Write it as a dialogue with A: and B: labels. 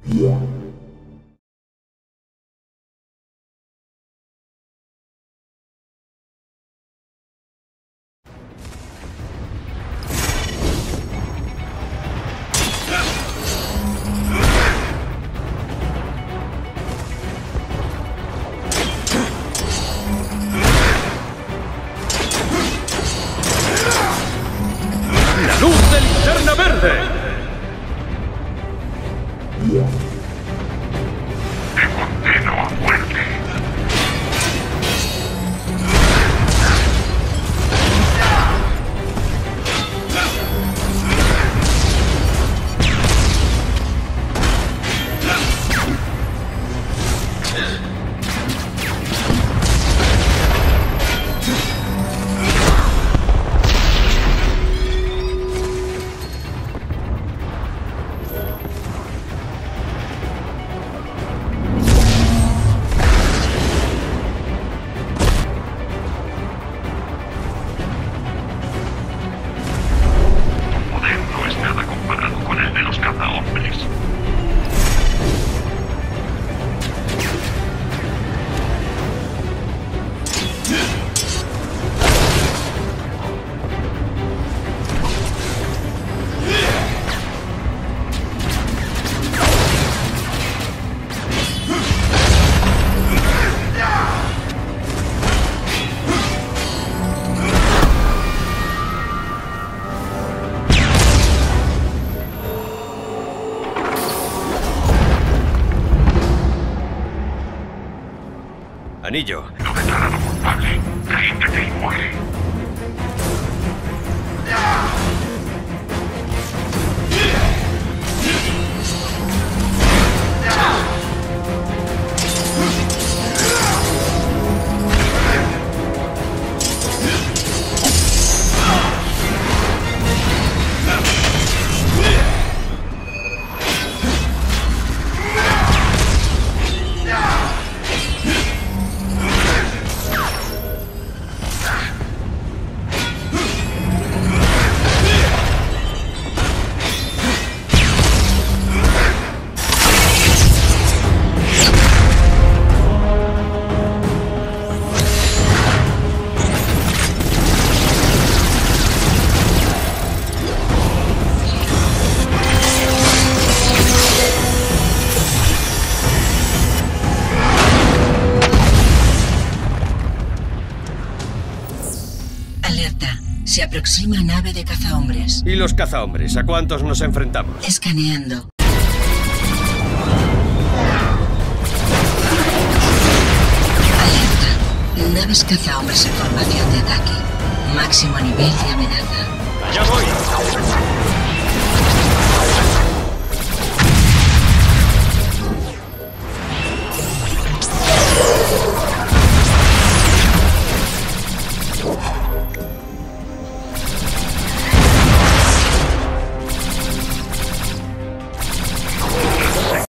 A: ¡La luz de Linterna Verde!
B: Te condeno a muerte.
A: Anillo.
B: Lo declarado culpable. Ríndete y muere.
C: Alerta. Se aproxima nave de cazahombres.
A: ¿Y los cazahombres? ¿A cuántos nos enfrentamos?
C: Escaneando. Alerta. Naves cazahombres en formación de ataque. Máximo nivel de amenaza.
A: ¡Allá voy!